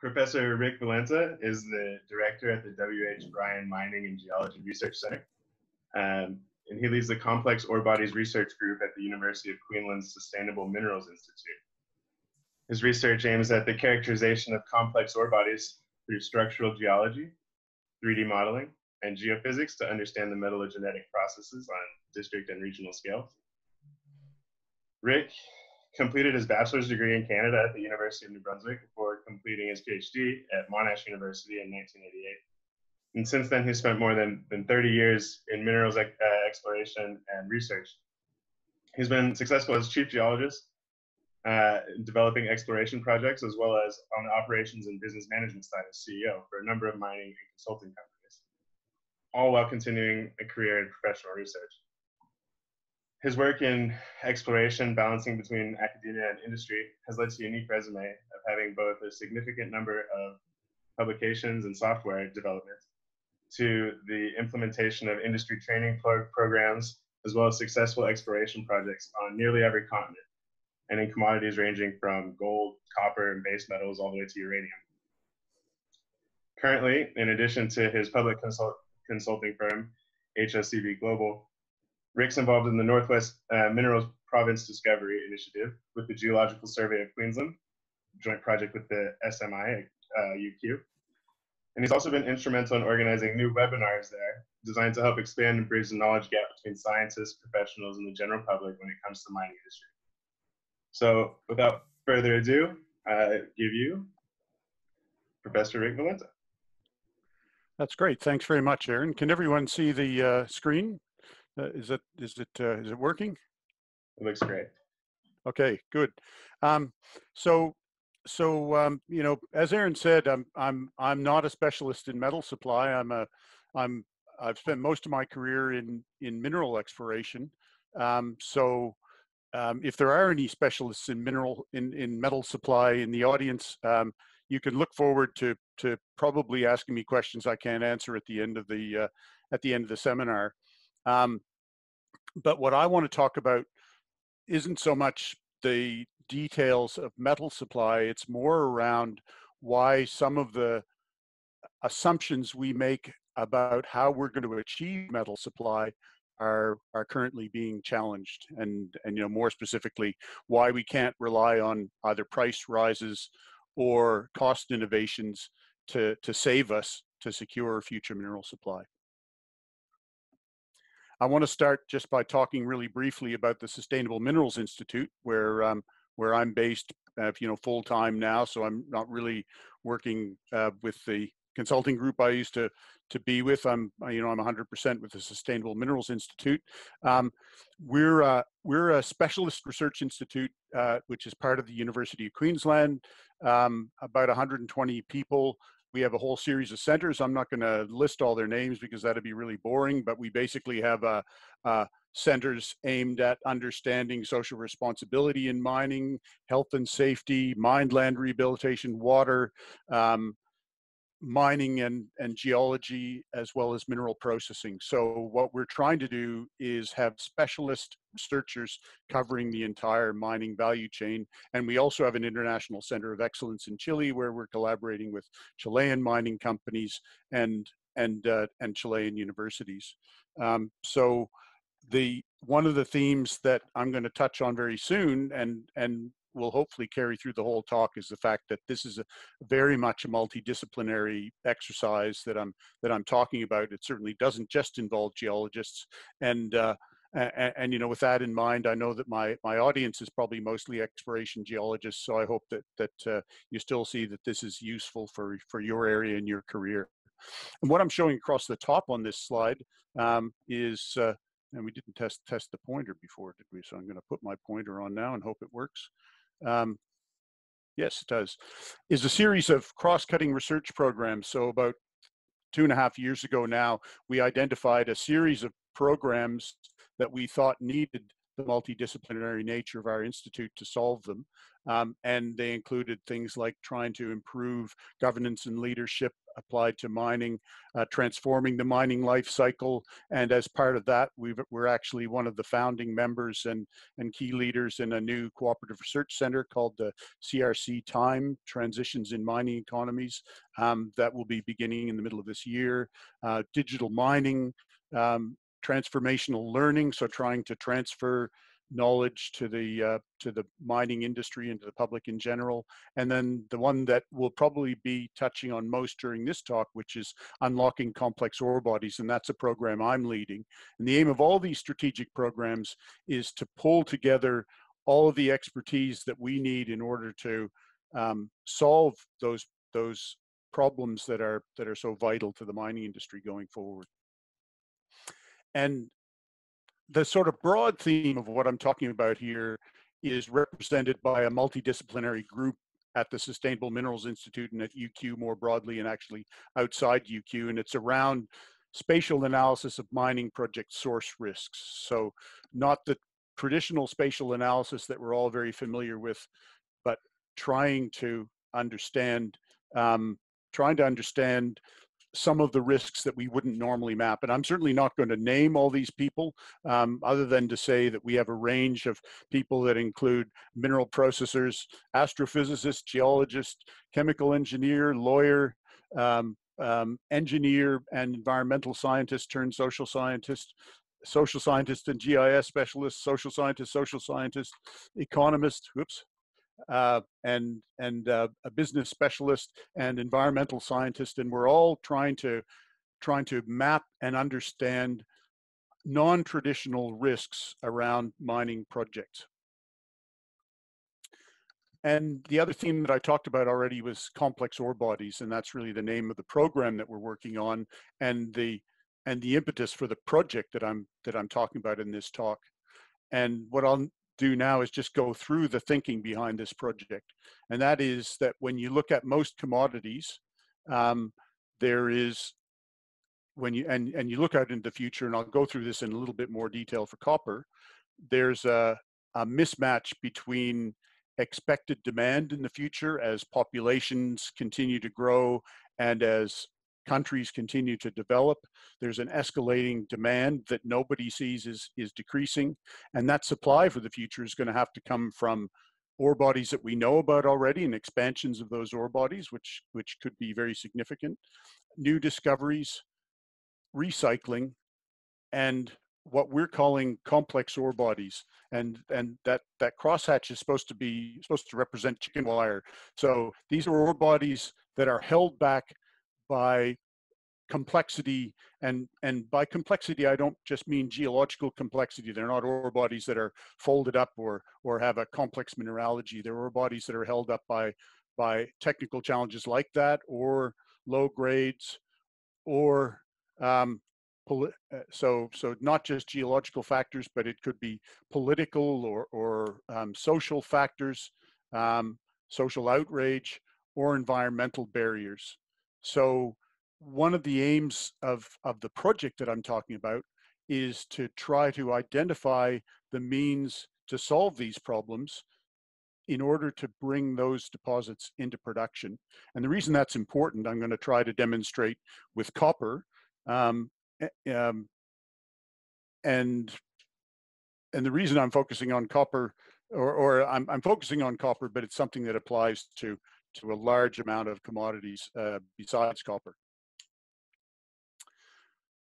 Professor Rick Valenta is the director at the W.H. Bryan Mining and Geology Research Center, and he leads the Complex Ore Bodies Research Group at the University of Queensland's Sustainable Minerals Institute. His research aims at the characterization of complex ore bodies through structural geology, 3D modeling, and geophysics to understand the metallogenetic processes on district and regional scales. Rick completed his bachelor's degree in Canada at the University of New Brunswick before completing his PhD at Monash University in 1988. And since then, he's spent more than 30 years in minerals exploration and research. He's been successful as chief geologist, developing exploration projects, as well as on the operations and business management side as CEO for a number of mining and consulting companies, all while continuing a career in professional research. His work in exploration, balancing between academia and industry, has led to a unique resume of having both a significant number of publications and software development to the implementation of industry training programs, as well as successful exploration projects on nearly every continent, and in commodities ranging from gold, copper, and base metals all the way to uranium. Currently, in addition to his public consulting firm, HSCB Global, Rick's involved in the Northwest Minerals Province Discovery Initiative with the Geological Survey of Queensland, joint project with the SMI UQ. And he's also been instrumental in organizing new webinars there, designed to help expand and bridge the knowledge gap between scientists, professionals, and the general public when it comes to the mining industry. So without further ado, I give you Professor Rick Valenta. That's great. Thanks very much, Aaron. Can everyone see the screen? Is it working? It looks great. Okay, good. So you know, as Aaron said, I'm not a specialist in metal supply. I've spent most of my career in mineral exploration. If there are any specialists in metal supply in the audience, you can look forward to probably asking me questions I can't answer at the end of the seminar. But what I want to talk about isn't so much the details of metal supply. It's more around why some of the assumptions we make about how we're going to achieve metal supply are currently being challenged, and you know, more specifically, why we can't rely on either price rises or cost innovations to save us to secure future mineral supply. I want to start just by talking really briefly about the Sustainable Minerals Institute, where I'm based, you know, full time now. So I'm not really working with the consulting group I used to be with. I'm 100% with the Sustainable Minerals Institute. We're a specialist research institute, which is part of the University of Queensland. About 120 people. We have a whole series of centers. I'm not going to list all their names because that'd be really boring, but we basically have centers aimed at understanding social responsibility in mining, health and safety, mined land rehabilitation, water, mining and geology, as well as mineral processing. So what we're trying to do is have specialist researchers covering the entire mining value chain. And we also have an international center of excellence in Chile, where we're collaborating with Chilean mining companies and Chilean universities. So one of the themes that I'm going to touch on very soon and will hopefully carry through the whole talk is the fact that this is very much a multidisciplinary exercise that I'm talking about. It certainly doesn't just involve geologists, and you know, with that in mind, I know that my audience is probably mostly exploration geologists, so I hope that you still see that this is useful for your area and your career. And what I'm showing across the top on this slide is, and we didn't test the pointer before, did we? So I'm going to put my pointer on now and hope it works. Yes, it does. Is a series of cross-cutting research programs. So about 2.5 years ago now, we identified a series of programs that we thought needed the multidisciplinary nature of our institute to solve them. And they included things like trying to improve governance and leadership applied to mining, transforming the mining life cycle. And as part of that, we're actually one of the founding members and key leaders in a new cooperative research center called the CRC Time, Transitions in Mining Economies, that will be beginning in the middle of this year. Digital mining, transformational learning, so trying to transfer knowledge to the mining industry and to the public in general. And then the one that we'll probably be touching on most during this talk, which is unlocking complex ore bodies, and that's a program I'm leading. And the aim of all these strategic programs is to pull together all of the expertise that we need in order to solve those problems that are so vital to the mining industry going forward. And the sort of broad theme of what I'm talking about here is represented by a multidisciplinary group at the Sustainable Minerals Institute and at UQ more broadly, and actually outside UQ, and it's around spatial analysis of mining project source risks. So not the traditional spatial analysis that we're all very familiar with, but trying to understand some of the risks that we wouldn't normally map. And I'm certainly not going to name all these people, other than to say that we have a range of people that include mineral processors, astrophysicists, geologists, chemical engineer, lawyer, engineer and environmental scientist turned social scientist and GIS specialist, social scientist, economist, and a business specialist and environmental scientist, and we're all trying to map and understand non-traditional risks around mining projects. And the other theme that I talked about already was complex ore bodies, and that's really the name of the program that we're working on, and the impetus for the project that I'm talking about in this talk. And what I'll do now is just go through the thinking behind this project, and that is that when you look at most commodities, there is, when you and you look out into the future, and I'll go through this in a little bit more detail for copper, there's a mismatch between expected demand in the future as populations continue to grow and as countries continue to develop. There's an escalating demand that nobody sees is decreasing, and that supply for the future is going to have to come from ore bodies that we know about already and expansions of those ore bodies, which could be very significant, new discoveries, recycling, and what we're calling complex ore bodies, and that crosshatch is supposed to represent chicken wire. So these are ore bodies that are held back by complexity, and by complexity I don't just mean geological complexity. They're not ore bodies that are folded up or have a complex mineralogy. They're ore bodies that are held up by technical challenges like that, or low grades, or so not just geological factors, but it could be political or social factors, social outrage, or environmental barriers. So one of the aims of the project that I'm talking about is to try to identify the means to solve these problems in order to bring those deposits into production. And the reason that's important, I'm going to try to demonstrate with copper. And the reason I'm focusing on copper, or I'm focusing on copper, but it's something that applies to a large amount of commodities besides copper.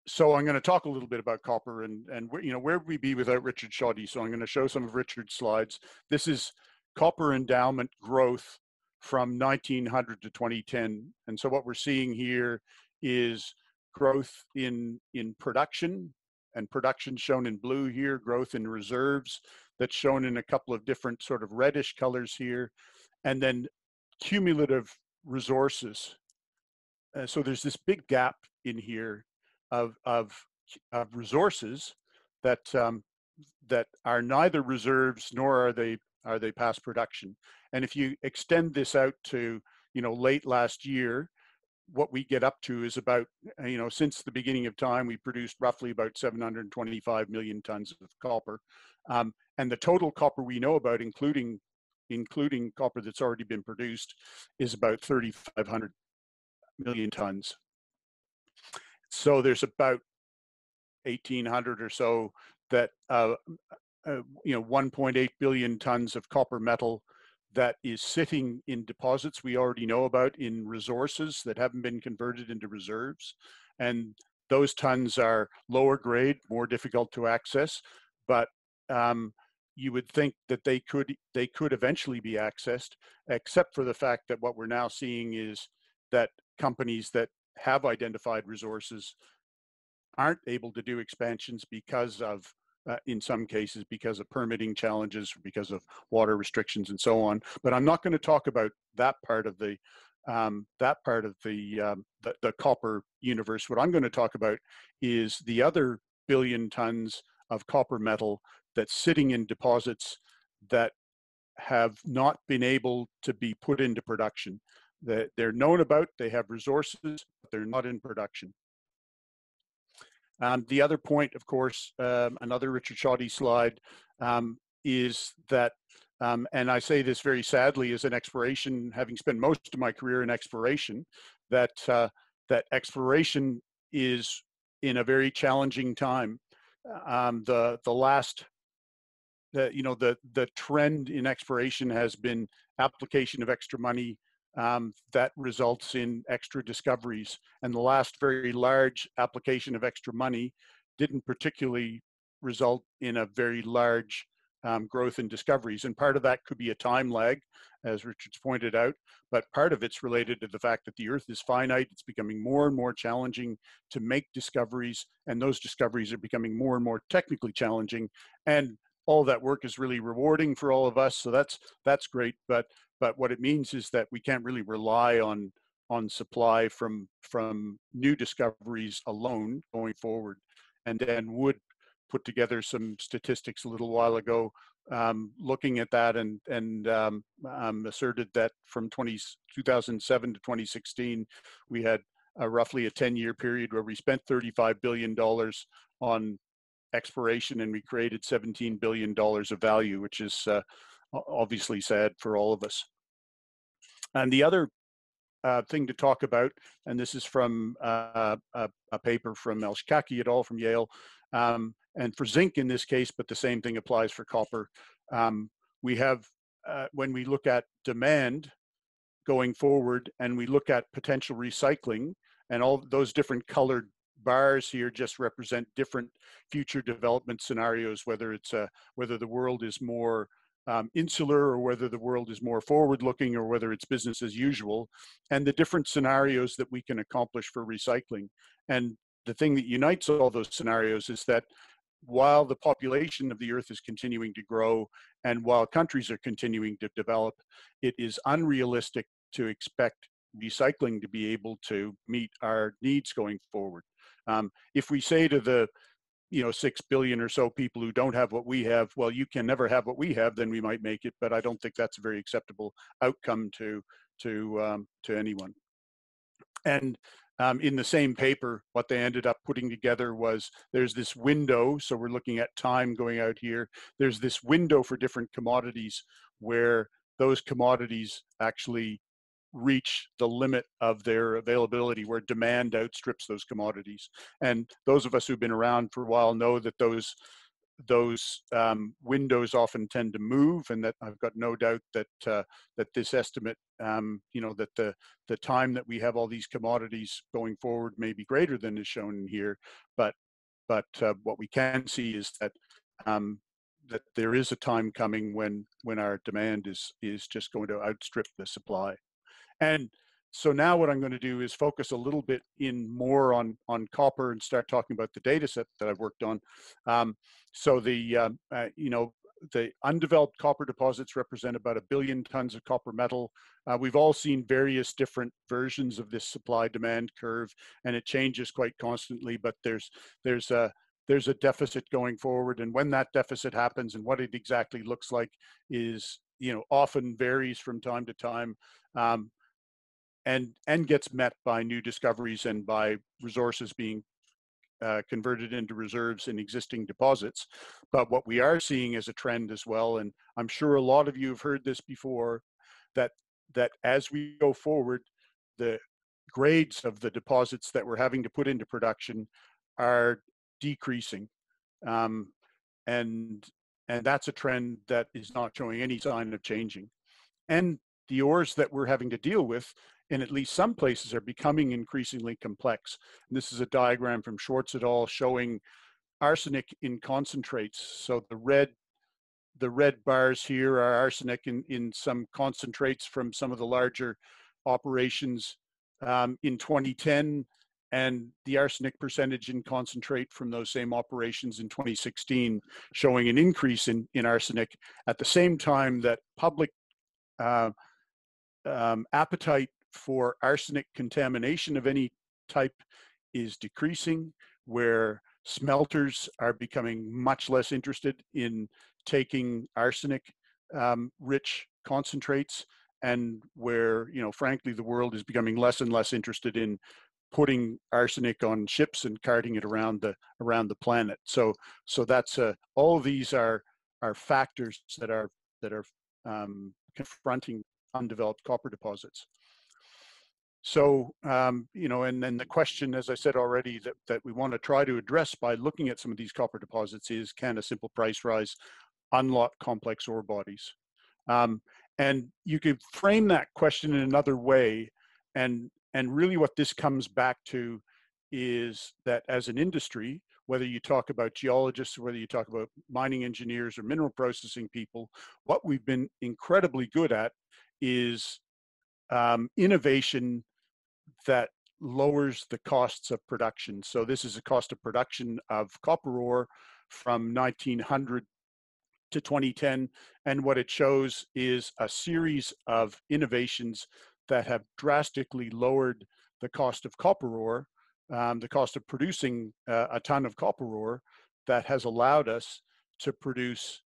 So I'm going to talk a little bit about copper and where would we be without Richard Shoddy? So I'm going to show some of Richard's slides. This is copper endowment growth from 1900 to 2010, and so what we're seeing here is growth in production, and production shown in blue here, growth in reserves that's shown in a couple of different sort of reddish colors here, and then cumulative resources. So there's this big gap in here of resources that that are neither reserves nor are they past production. And if you extend this out to late last year, what we get up to is about, since the beginning of time, we produced roughly about 725 million tons of copper. And the total copper we know about, including copper that's already been produced, is about 3,500 million tons. So there's about 1,800 or so that 1.8 billion tons of copper metal that is sitting in deposits we already know about, in resources that haven't been converted into reserves. And those tons are lower grade, more difficult to access, but you would think that they could eventually be accessed, except for the fact that what we're now seeing is that companies that have identified resources aren't able to do expansions because of, in some cases, because of permitting challenges, because of water restrictions and so on. But I'm not going to talk about that part of the copper universe. What I'm going to talk about is the other billion tons of copper metal that's sitting in deposits that have not been able to be put into production. That they're known about, they have resources, but they're not in production. The other point, of course, another Richard Shoddy slide, is that, and I say this very sadly as an exploration, having spent most of my career in exploration, that that exploration is in a very challenging time. The trend in exploration has been application of extra money that results in extra discoveries. And the last very large application of extra money didn't particularly result in a very large growth in discoveries. And part of that could be a time lag, as Richard's pointed out, but part of it's related to the fact that the Earth is finite. It's becoming more and more challenging to make discoveries, and those discoveries are becoming more and more technically challenging. And all that work is really rewarding for all of us, so that's great. But what it means is that we can't really rely on supply from new discoveries alone going forward. And Dan Wood put together some statistics a little while ago, looking at that, and asserted that from 2007 to 2016, we had roughly a 10-year period where we spent $35 billion on exploration, and we created $17 billion of value, which is obviously sad for all of us. And the other thing to talk about, and this is from a paper from Elshkaki et al. From Yale, and for zinc in this case, but the same thing applies for copper. We have, when we look at demand going forward, and we look at potential recycling, and all those different colored bars here just represent different future development scenarios, whether it's whether the world is more insular, or whether the world is more forward-looking, or whether it's business as usual, and the different scenarios that we can accomplish for recycling. And the thing that unites all those scenarios is that while the population of the Earth is continuing to grow, and while countries are continuing to develop, it is unrealistic to expect recycling to be able to meet our needs going forward. If we say to the 6 billion or so people who don't have what we have, well, you can never have what we have, then we might make it, but I don't think that's a very acceptable outcome to anyone. And in the same paper, what they ended up putting together was, there's this window, so we're looking at time going out here, there's this window for different commodities where those commodities actually reach the limit of their availability, where demand outstrips those commodities. And those of us who've been around for a while know that those windows often tend to move, and that I've got no doubt that that this estimate, that the time that we have all these commodities going forward may be greater than is shown in here. But what we can see is that that there is a time coming when our demand is just going to outstrip the supply. And so now what I'm going to do is focus a little bit more on copper, and start talking about the data set that I've worked on. So the undeveloped copper deposits represent about 1 billion tons of copper metal. We've all seen various different versions of this supply-demand curve, and it changes quite constantly, but there's a deficit going forward, and when that deficit happens and what it exactly looks like is often varies from time to time. and gets met by new discoveries and by resources being converted into reserves in existing deposits. But what we are seeing is a trend as well, and I'm sure a lot of you have heard this before, that as we go forward, the grades of the deposits that we're having to put into production are decreasing. Um, and that's a trend that is not showing any sign of changing. And the ores that we're having to deal with in at least some places are becoming increasingly complex. And this is a diagram from Schwartz et al. Showing arsenic in concentrates. So the red bars here are arsenic in some concentrates from some of the larger operations in 2010, and the arsenic percentage in concentrate from those same operations in 2016, showing an increase in arsenic at the same time that public appetite for arsenic contamination of any type is decreasing, where smelters are becoming much less interested in taking arsenic rich concentrates, and where, you know, frankly, the world is becoming less and less interested in putting arsenic on ships and carting it around the planet. So that's all of these are factors that are confronting undeveloped copper deposits. So, you know, and then the question, as I said already, that we want to try to address by looking at some of these copper deposits is, can a simple price rise unlock complex ore bodies? And you could frame that question in another way, and really what this comes back to is that as an industry, whether you talk about geologists, or whether you talk about mining engineers or mineral processing people, what we've been incredibly good at is innovation that lowers the costs of production. So this is a cost of production of copper ore from 1900 to 2010. And what it shows is a series of innovations that have drastically lowered the cost of copper ore, the cost of producing a ton of copper ore, that has allowed us to produce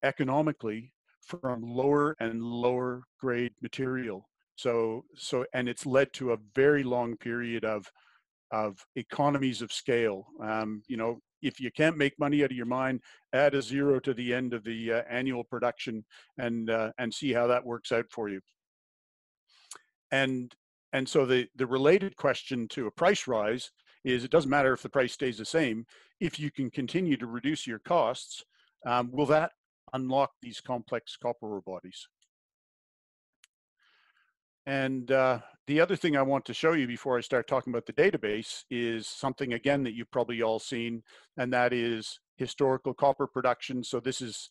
economically from lower and lower grade material. So and it's led to a very long period of economies of scale. You know, if you can't make money out of your mine, add a zero to the end of the annual production, and see how that works out for you. And so the related question to a price rise is, it doesn't matter if the price stays the same. If you can continue to reduce your costs, will that unlock these complex copper ore bodies? And the other thing I want to show you before I start talking about the database is something, again, that you've probably all seen, and that is historical copper production. So this is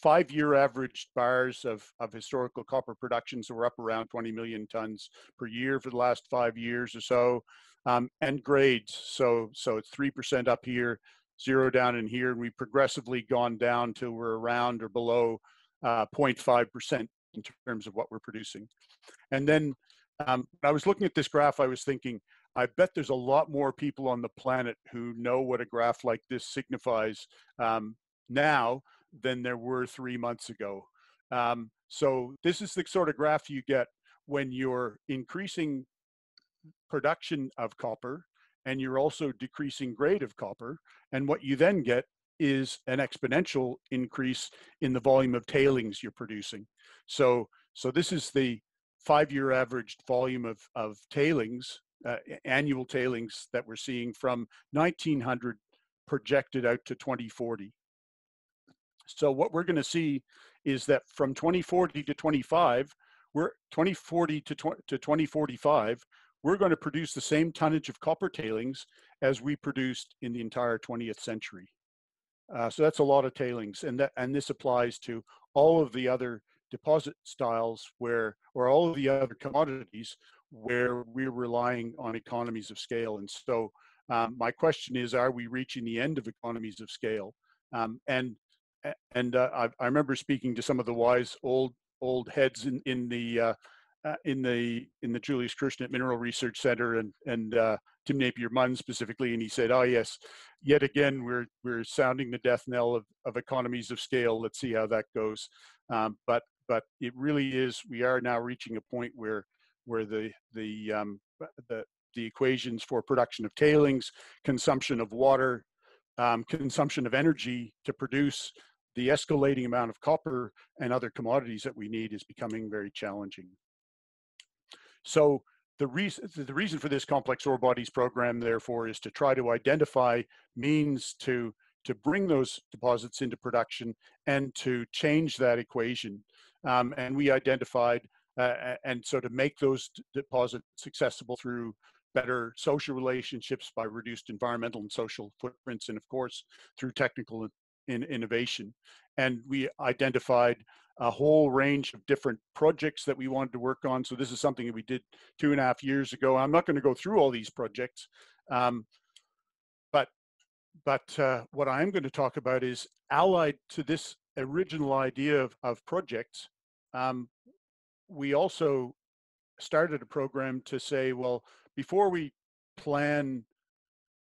5-year averaged bars of historical copper production. So we're up around 20 million tons per year for the last 5 years or so. And grades, so it's 3% up here, 0 down in here, and we've progressively gone down till we're around or below 0.5% in terms of what we're producing. And then when I was looking at this graph, I was thinking, I bet there's a lot more people on the planet who know what a graph like this signifies now than there were 3 months ago. So this is the sort of graph you get when you're increasing production of copper and you're also decreasing grade of copper. And what you then get is an exponential increase in the volume of tailings you're producing. So this is the 5-year averaged volume of tailings, annual tailings, that we're seeing from 1900 projected out to 2040. So what we're going to see is that from 2040 to 2045, we're going to produce the same tonnage of copper tailings as we produced in the entire 20th century. So that's a lot of tailings, and this applies to all of the other deposit styles or all of the other commodities where we're relying on economies of scale. And so my question is, are we reaching the end of economies of scale? I remember speaking to some of the wise old heads in the Julius Kirshnet Mineral Research Center, and Tim Napier-Munn specifically, and he said, "Oh yes, yet again we're sounding the death knell of economies of scale. Let's see how that goes." But it really is. We are now reaching a point where the equations for production of tailings, consumption of water, consumption of energy to produce the escalating amount of copper and other commodities that we need is becoming very challenging. So the reason for this complex ore bodies program, therefore, is to try to identify means to bring those deposits into production and to change that equation. And we identified, and so to make those deposits accessible through better social relationships by reduced environmental and social footprints, and of course, through technical innovation. And we identified a whole range of different projects that we wanted to work on. So this is something that we did 2.5 years ago. I'm not going to go through all these projects, but what I'm going to talk about is allied to this original idea of projects. We also started a program to say, well, before we plan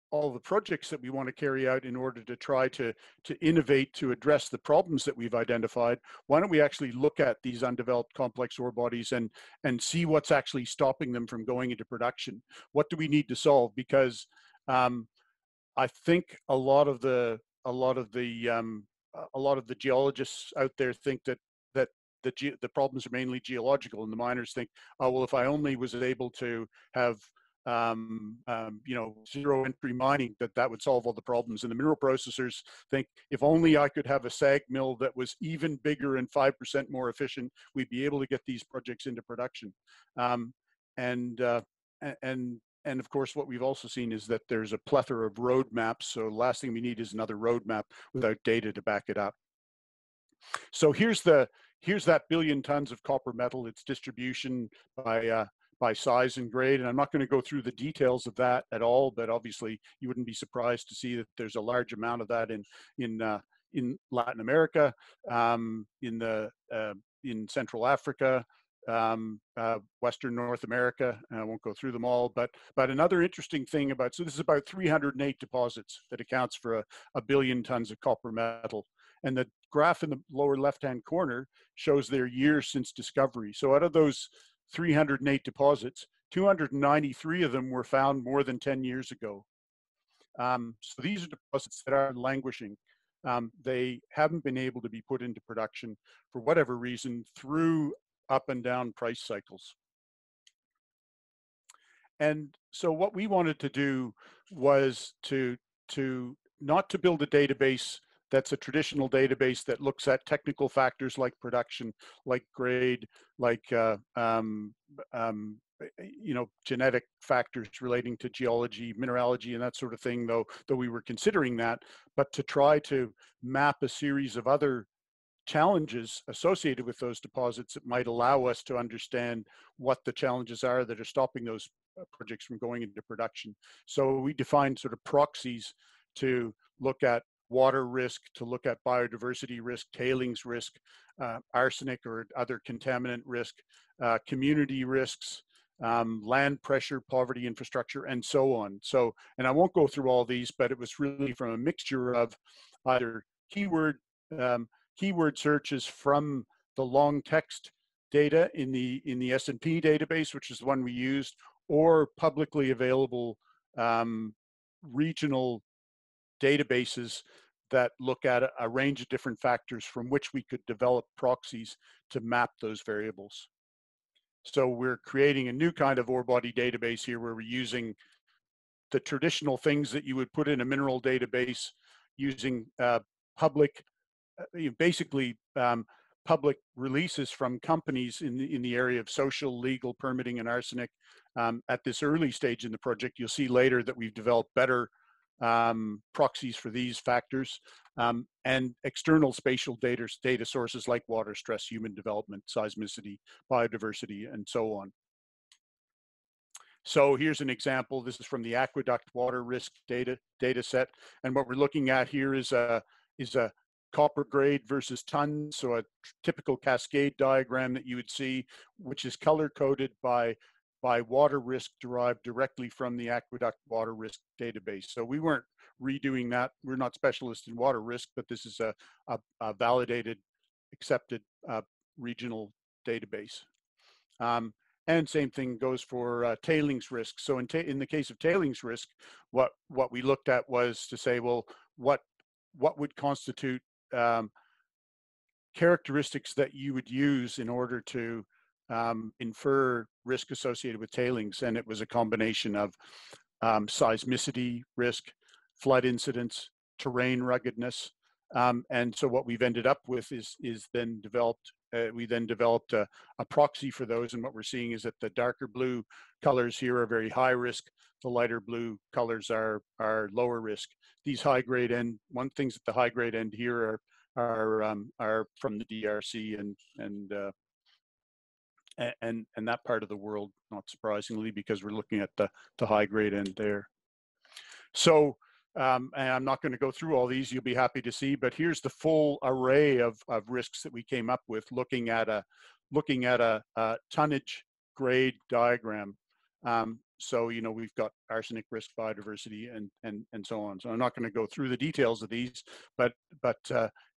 all the projects that we want to carry out in order to try to innovate to address the problems that we've identified, why don't we actually look at these undeveloped complex ore bodies and see what's actually stopping them from going into production? What do we need to solve? Because I think a lot of the geologists out there think that the problems are mainly geological, and the miners think, oh well, if I only was able to have zero entry mining, that would solve all the problems. And the mineral processors think, if only I could have a SAG mill that was even bigger and 5% more efficient, we'd be able to get these projects into production. And of course, what we've also seen is that there's a plethora of roadmaps. So the last thing we need is another roadmap without data to back it up. So here's that billion tons of copper metal, its distribution by size and grade. And I'm not going to go through the details of that at all, but obviously you wouldn't be surprised to see that there's a large amount of that in Latin America, in Central Africa, Western North America. I won't go through them all, but another interesting thing so this is about 308 deposits that accounts for a billion tons of copper metal. And the graph in the lower left-hand corner shows their years since discovery. So out of those 308 deposits, 293 of them were found more than 10 years ago. So these are deposits that are languishing. They haven't been able to be put into production for whatever reason through up and down price cycles. And so what we wanted to do was to not to build a database that's a traditional database that looks at technical factors like production, like grade, like genetic factors relating to geology, mineralogy, and that sort of thing, though we were considering that, but to try to map a series of other challenges associated with those deposits that might allow us to understand what the challenges are that are stopping those projects from going into production. So we defined sort of proxies to look at water risk, to look at biodiversity risk, tailings risk, arsenic or other contaminant risk, community risks, land pressure, poverty, infrastructure, and so on. So, and I won't go through all these, but it was really from a mixture of either keyword searches from the long text data in the S&P database, which is the one we used, or publicly available regional databases that look at a range of different factors from which we could develop proxies to map those variables. So we're creating a new kind of ore body database here where we're using the traditional things that you would put in a mineral database using public releases from companies in the area of social, legal, permitting, and arsenic. At this early stage in the project, you'll see later that we've developed better proxies for these factors, and external spatial data sources like water stress, human development, seismicity, biodiversity, and so on. So here's an example. This is from the aqueduct water risk data set, and what we're looking at here is a copper grade versus tons, so a typical cascade diagram that you would see, which is color coded by water risk derived directly from the aqueduct water risk database. So we weren't redoing that. We're not specialists in water risk, but this is a validated, accepted regional database. And same thing goes for tailings risk. So in the case of tailings risk, what we looked at was to say, well, what would constitute characteristics that you would use in order to infer risk associated with tailings? And it was a combination of seismicity risk, flood incidents, terrain ruggedness. And so what we've ended up with is then developed, we then developed a proxy for those. And what we're seeing is that the darker blue colors here are very high risk. The lighter blue colors are lower risk. These high grade end, one things at the high grade end here are from the DRC and that part of the world, not surprisingly, because we're looking at the high grade end there. So, and I'm not going to go through all these, you'll be happy to see, but here's the full array of risks that we came up with looking at a tonnage grade diagram. So, you know, we've got arsenic risk, biodiversity, and so on. So I'm not going to go through the details of these, but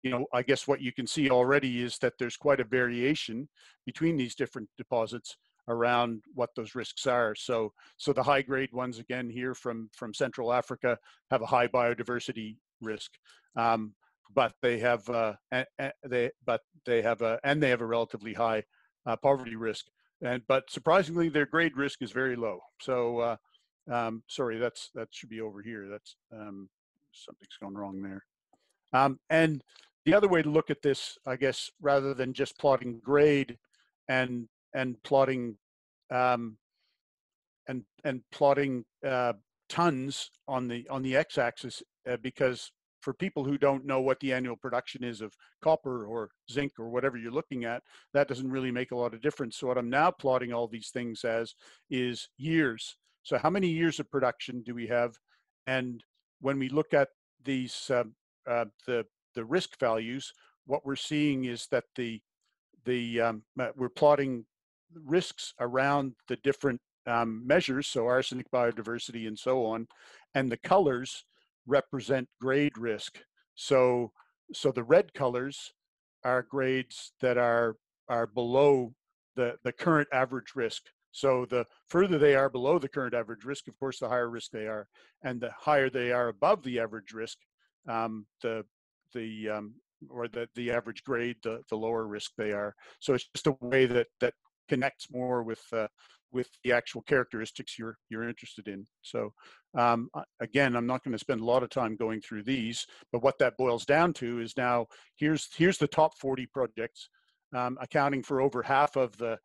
you know, I guess what you can see already is that there's quite a variation between these different deposits around what those risks are. So the high grade ones, again, here from Central Africa, have a high biodiversity risk, but they have a relatively high poverty risk. But surprisingly, their grade risk is very low. So sorry, that should be over here. That's something's gone wrong there. And the other way to look at this, I guess, rather than just plotting grade and plotting plotting tons on the x-axis, because for people who don't know what the annual production is of copper or zinc or whatever you're looking at, that doesn't really make a lot of difference. So what I'm now plotting all these things as is years. So how many years of production do we have? And when we look at these the risk values, what we're seeing is that we're plotting risks around the different measures, so arsenic, biodiversity, and so on, and the colors represent grade risk. So the red colors are grades that are below the current average risk. So the further they are below the current average risk, of course, the higher risk they are, and the higher they are above the average risk, the average grade, the lower risk they are. So it's just a way that connects more with the actual characteristics you're interested in. So again, I'm not going to spend a lot of time going through these, but what that boils down to is now here's the top 40 projects, accounting for over half of the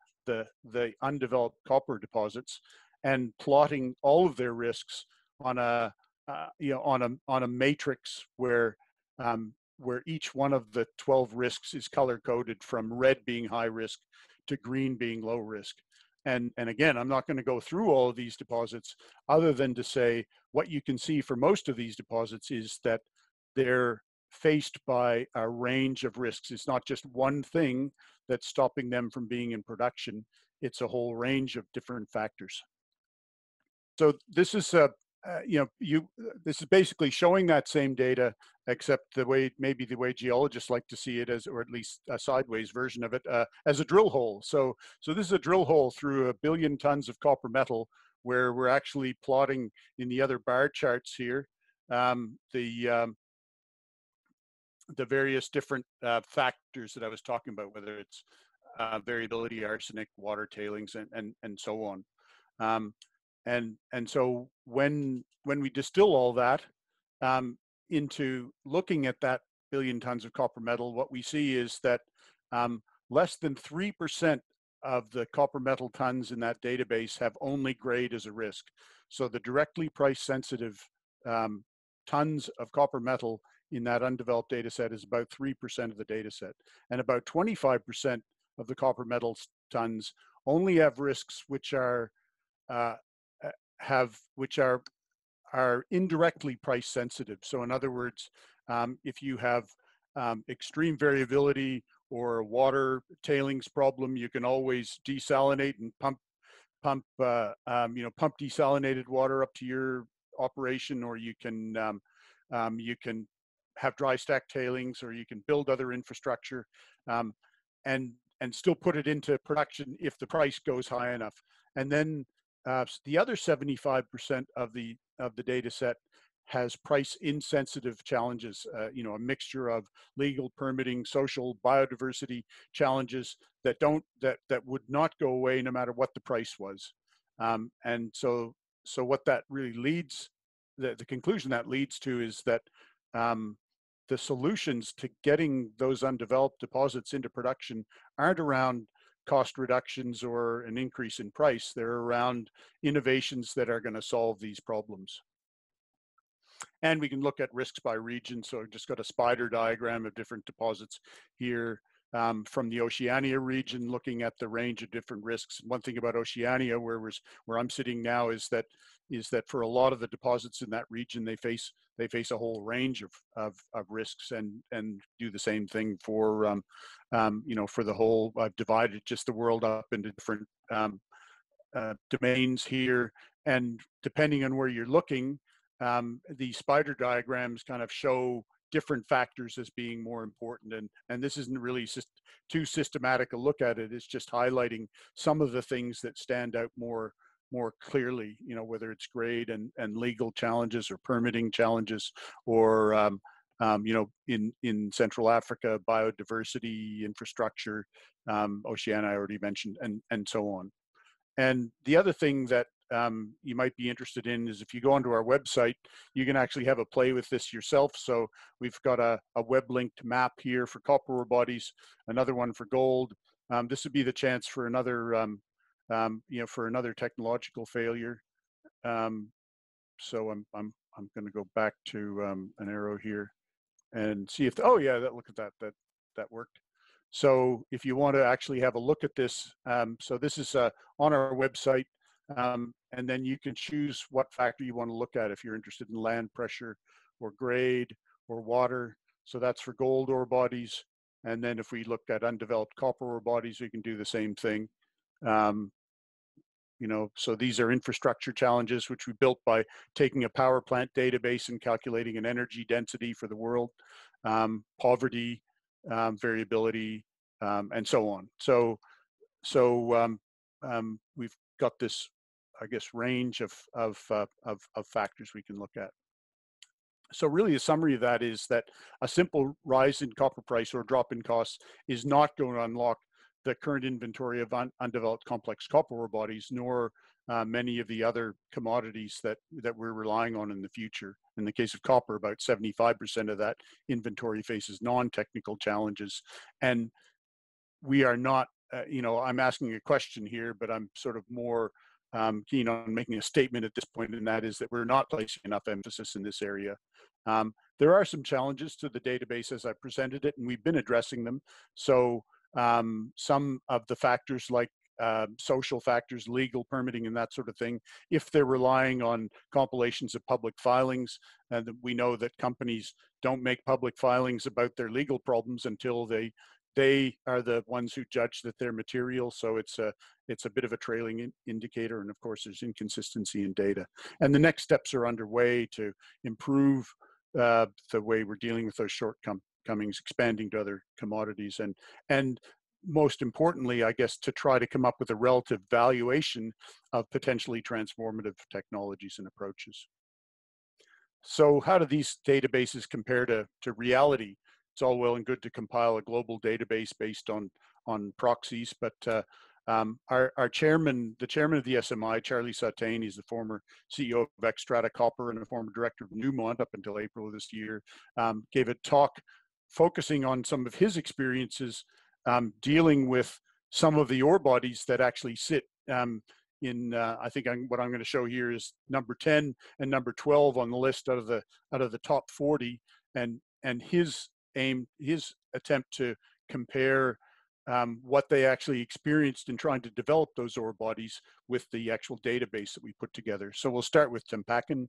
undeveloped copper deposits, and plotting all of their risks on a on a matrix where each one of the 12 risks is color coded from red being high risk to green being low risk. And again, I'm not going to go through all of these deposits other than to say what you can see for most of these deposits is that they're faced by a range of risks. It's not just one thing that's stopping them from being in production. It's a whole range of different factors. So this is this is basically showing that same data, except maybe the way geologists like to see it, as, or at least a sideways version of it, as a drill hole. So this is a drill hole through 1 billion tons of copper metal, where we're actually plotting in the other bar charts here the various different factors that I was talking about, whether it's variability, arsenic, water, tailings, and so on. And so when we distill all that into looking at that 1 billion tons of copper metal, what we see is that less than 3% of the copper metal tons in that database have only grade as a risk. So the directly price sensitive tons of copper metal in that undeveloped data set is about 3% of the data set. And about 25% of the copper metal tons only have risks which are indirectly price sensitive. So in other words, if you have extreme variability or a water tailings problem, you can always desalinate and pump desalinated water up to your operation, or you can have dry stack tailings, or you can build other infrastructure, and still put it into production if the price goes high enough. And then the other 75% of the data set has price insensitive challenges, you know, a mixture of legal, permitting, social, biodiversity challenges that would not go away no matter what the price was. And so what that really leads, the conclusion that leads to is that the solutions to getting those undeveloped deposits into production aren't around cost reductions or an increase in price. They're around innovations that are going to solve these problems. And we can look at risks by region. So I've just got a spider diagram of different deposits here from the Oceania region, looking at the range of different risks. One thing about Oceania, where I'm sitting now, is that for a lot of the deposits in that region, they face a whole range of risks, and do the same thing for you know, for the whole. I've divided just the world up into different domains here, and depending on where you're looking, the spider diagrams kind of show different factors as being more important, and this isn't really too systematic a look at it. It's just highlighting some of the things that stand out more clearly, you know, whether it's grade and legal challenges or permitting challenges, or you know, in Central Africa, biodiversity, infrastructure, Oceania I already mentioned, and so on. And the other thing that you might be interested in is, if you go onto our website, you can actually have a play with this yourself. So we've got a web linked map here for copper ore bodies, another one for gold. This would be the chance for another, you know, for another technological failure. So I'm going to go back to an arrow here and see if, oh yeah, look at that worked. So if you want to actually have a look at this, so this is on our website, and then you can choose what factor you want to look at if you're interested in land pressure or grade or water. So that's for gold ore bodies. And then if we look at undeveloped copper ore bodies, we can do the same thing. You know, so these are infrastructure challenges, which we built by taking a power plant database and calculating an energy density for the world, poverty, variability, and so on. So we've got this, I guess, range of factors we can look at. So really, a summary of that is that a simple rise in copper price or drop in costs is not going to unlock the current inventory of undeveloped complex copper ore bodies, nor many of the other commodities that we're relying on in the future. In the case of copper, about 75% of that inventory faces non-technical challenges. And we are not, you know, I'm asking a question here, but I'm sort of more keen on making a statement at this point, and that is that we're not placing enough emphasis in this area. There are some challenges to the database as I presented it, and we've been addressing them. So some of the factors like social factors, legal permitting, and that sort of thing, if they're relying on compilations of public filings, and we know that companies don't make public filings about their legal problems until they are the ones who judge that they're material. So it's a bit of a trailing indicator, and of course there's inconsistency in data. And the next steps are underway to improve the way we're dealing with those shortcomings, expanding to other commodities, and most importantly, I guess, to try to come up with a relative valuation of potentially transformative technologies and approaches. So how do these databases compare to reality? It's all well and good to compile a global database based on proxies, but our chairman, the chairman of the SMI, Charlie Sattain, he's the former CEO of Xstrata Copper and a former director of Newmont up until April of this year, gave a talk focusing on some of his experiences dealing with some of the ore bodies that actually sit in, I think what I'm going to show here is number 10 and number 12 on the list out of the top 40, and his attempt to compare what they actually experienced in trying to develop those ore bodies with the actual database that we put together. So we'll start with Tampakan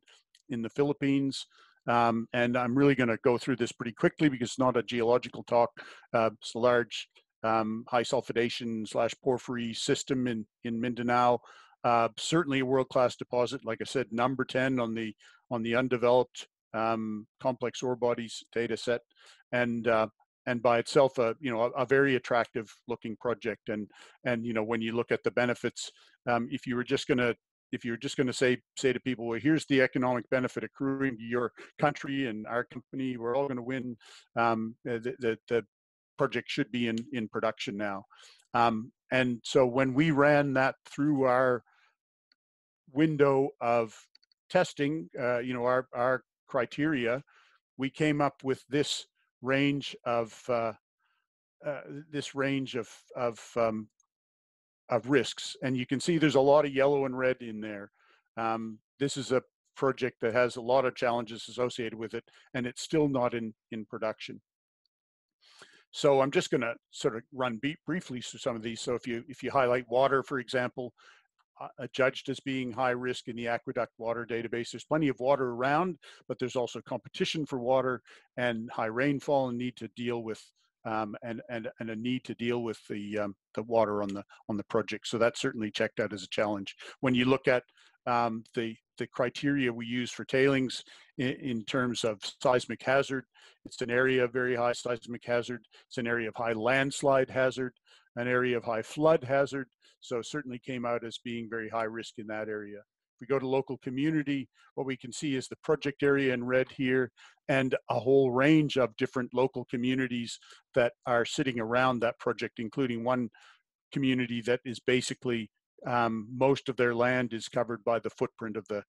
in the Philippines. And I'm really going to go through this pretty quickly because it's not a geological talk. It's a large high sulfidation / porphyry system in Mindanao. Certainly a world-class deposit. Like I said, number 10 on the undeveloped complex ore bodies data set. And and by itself, a very attractive looking project. And when you look at the benefits, if you were just going to say to people, well, here's the economic benefit accruing to your country and our company, we're all going to win. The project should be in production now. And so when we ran that through our window of testing, our criteria, we came up with this range of risks, and you can see there's a lot of yellow and red in there. This is a project that has a lot of challenges associated with it, and it's still not in production. So I'm just going to sort of run briefly through some of these. So if you highlight water, for example, judged as being high risk in the aqueduct water database. There's plenty of water around, but there's also competition for water and high rainfall and need to deal with and a need to deal with the water on the project. So that's certainly checked out as a challenge. When you look at the criteria we use for tailings in terms of seismic hazard, it's an area of very high seismic hazard. It's an area of high landslide hazard, an area of high flood hazard. So certainly came out as being very high risk in that area. If we go to local community, what we can see is the project area in red here and a whole range of different local communities that are sitting around that project, including one community that is basically most of their land is covered by the footprint of the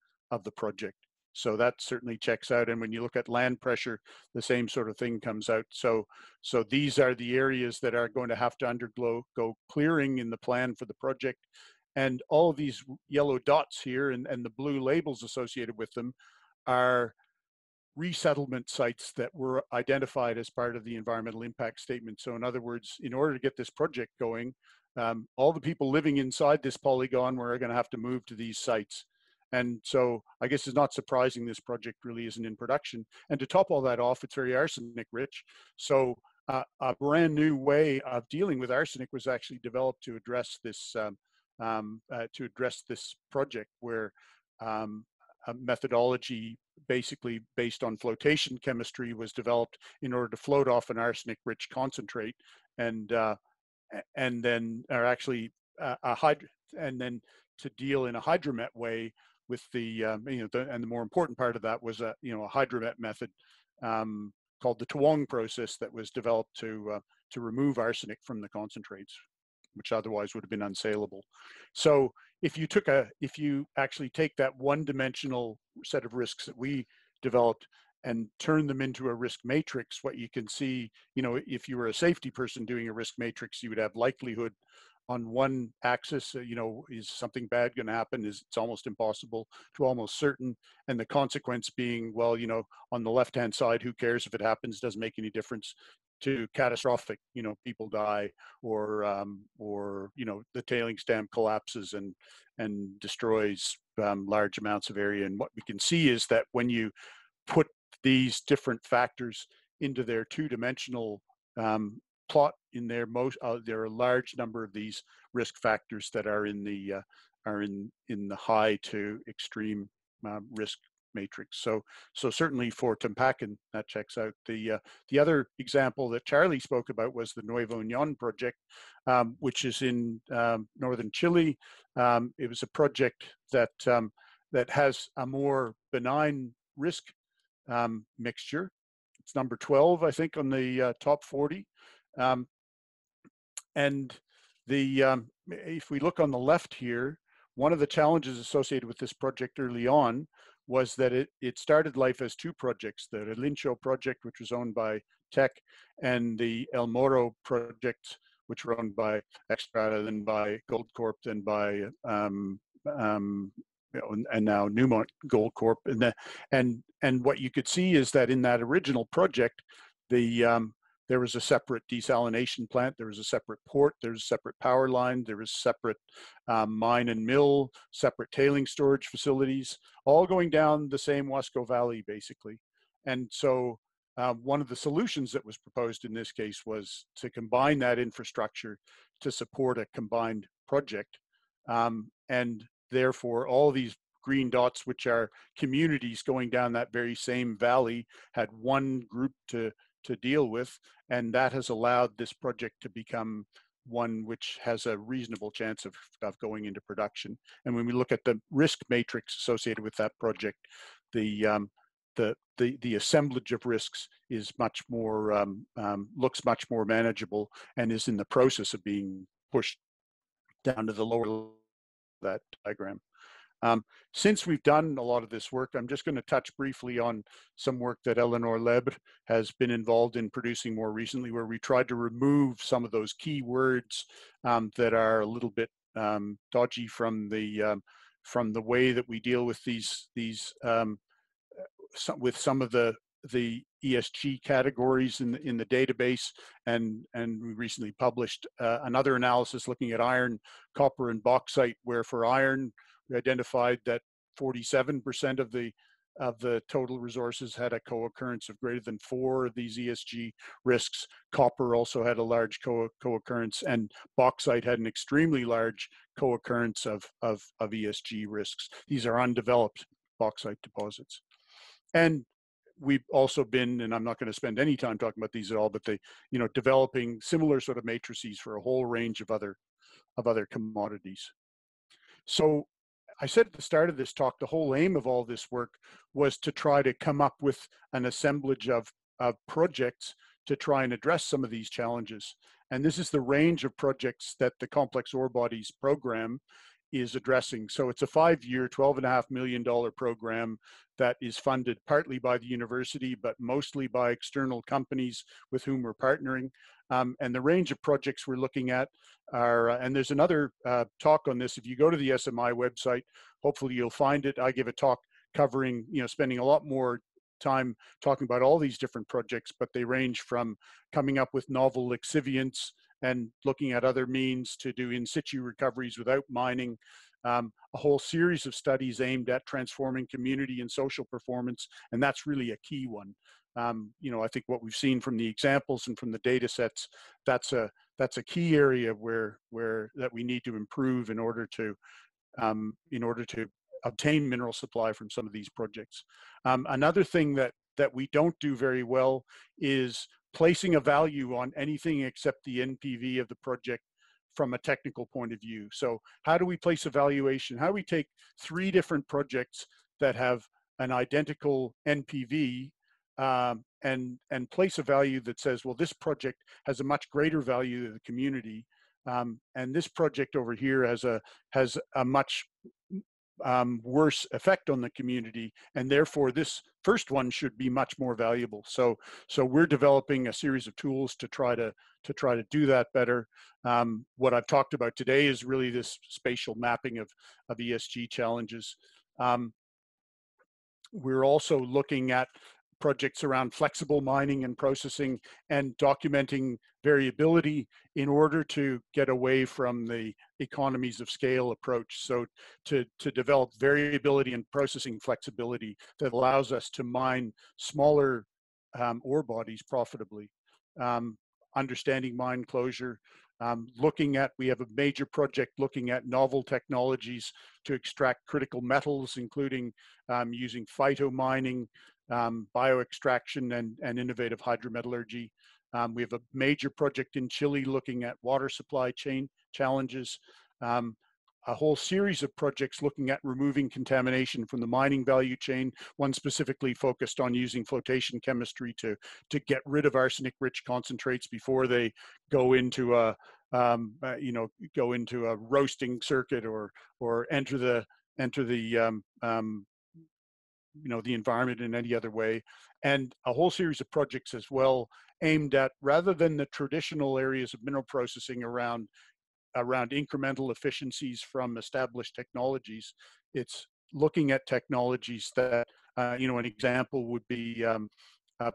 project. So that certainly checks out. And when you look at land pressure, the same sort of thing comes out. So these are the areas that are going to have to undergo clearing in the plan for the project. And all of these yellow dots here and the blue labels associated with them are resettlement sites that were identified as part of the environmental impact statement. So in other words, in order to get this project going, all the people living inside this polygon were going to have to move to these sites. And so I guess it's not surprising this project really isn't in production. And to top all that off, it's very arsenic rich. So a brand new way of dealing with arsenic was actually developed to address this project, where a methodology basically based on flotation chemistry was developed in order to float off an arsenic rich concentrate and then to deal in a hydromet way with the and the more important part of that was a hydromet method called the Tuong process that was developed to remove arsenic from the concentrates, which otherwise would have been unsaleable. So if you actually take that one-dimensional set of risks that we developed and turn them into a risk matrix, what you can see, if you were a safety person doing a risk matrix, you would have likelihood on one axis, is something bad going to happen? It's almost impossible to almost certain. And the consequence being, well, on the left-hand side, who cares if it happens? Doesn't make any difference. To catastrophic, people die, or the tailings dam collapses and destroys large amounts of area. And what we can see is that when you put these different factors into their two-dimensional plot in there, there are a large number of these risk factors that are in the high to extreme risk matrix. So certainly for Tumpacan, that checks out. The other example that Charlie spoke about was the Nuevo Unión project, which is in northern Chile. It was a project that has a more benign risk mixture. It's number 12, I think, on the top 40. And if we look on the left here, one of the challenges associated with this project early on was that it started life as two projects: the Relincho project, which was owned by Teck, and the El Moro project, which were owned by Xstrata, then by Goldcorp, then by and now Newmont Goldcorp. And what you could see is that in that original project, there was a separate desalination plant, there was a separate port, there's a separate power line, there was separate mine and mill, separate tailing storage facilities, all going down the same Huasco Valley, basically. And so one of the solutions that was proposed in this case was to combine that infrastructure to support a combined project. And therefore, all these green dots, which are communities going down that very same valley, had one group to to deal with, and that has allowed this project to become one which has a reasonable chance of going into production. And when we look at the risk matrix associated with that project, the assemblage of risks is much more looks much more manageable, and is in the process of being pushed down to the lower level of that diagram. Since we've done a lot of this work, I'm just going to touch briefly on some work that Eleanor Libs has been involved in producing more recently, where we tried to remove some of those key words that are a little bit dodgy from the way that we deal with with some of the ESG categories in the database, and we recently published another analysis looking at iron, copper, and bauxite, where for iron we identified that 47% of the total resources had a co-occurrence of greater than 4 of these ESG risks. Copper also had a large co-occurrence, and bauxite had an extremely large co-occurrence of ESG risks. These are undeveloped bauxite deposits. And we've also been, and I'm not going to spend any time talking about these at all, but developing similar sort of matrices for a whole range of other commodities. So I said at the start of this talk, the whole aim of all this work was to try to come up with an assemblage of projects to try and address some of these challenges. And this is the range of projects that the Complex Ore Bodies program is addressing. So it's a 5-year, $12.5 million program that is funded partly by the university, but mostly by external companies with whom we're partnering. And the range of projects we're looking at are, and there's another talk on this. If you go to the SMI website, hopefully you'll find it. I give a talk covering, spending a lot more time talking about all these different projects, but they range from coming up with novel lixiviants and looking at other means to do in situ recoveries without mining, a whole series of studies aimed at transforming community and social performance, and that's really a key one. I think what we've seen from the examples and from the data sets, that's a key area where that we need to improve in order to obtain mineral supply from some of these projects. Another thing that we don't do very well is placing a value on anything except the NPV of the project from a technical point of view. So how do we place a valuation? How do we take 3 different projects that have an identical NPV and place a value that says, well, this project has a much greater value to the community, and this project over here has a much worse effect on the community, and therefore this first one should be much more valuable. So we're developing a series of tools to try to do that better. What I've talked about today is really this spatial mapping of ESG challenges. We're also looking at projects around flexible mining and processing and documenting variability in order to get away from the economies of scale approach. So to develop variability and processing flexibility that allows us to mine smaller ore bodies profitably. Understanding mine closure, we have a major project looking at novel technologies to extract critical metals, including using phytomining, bioextraction, and innovative hydrometallurgy. We have a major project in Chile looking at water supply chain challenges. A whole series of projects looking at removing contamination from the mining value chain, one specifically focused on using flotation chemistry to get rid of arsenic-rich concentrates before they go into a roasting circuit or enter the the environment in any other way. And a whole series of projects as well aimed at, rather than the traditional areas of mineral processing around incremental efficiencies from established technologies, it's looking at technologies that, an example would be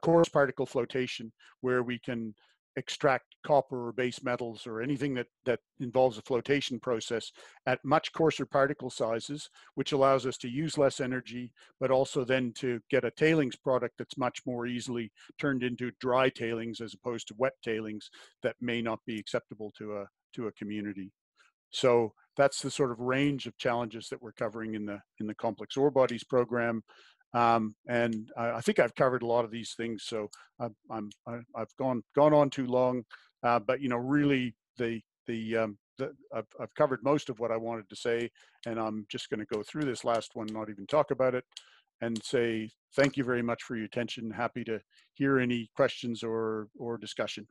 coarse particle flotation, where we can extract copper or base metals or anything that involves a flotation process at much coarser particle sizes, which allows us to use less energy, but also then to get a tailings product that's much more easily turned into dry tailings as opposed to wet tailings that may not be acceptable to a community. So that's the sort of range of challenges that we're covering in the Complex Ore Bodies program. And I think I've covered a lot of these things, so I've gone on too long. But really, I've covered most of what I wanted to say, and I'm just going to go through this last one, not even talk about it, and say thank you very much for your attention. Happy to hear any questions or discussion.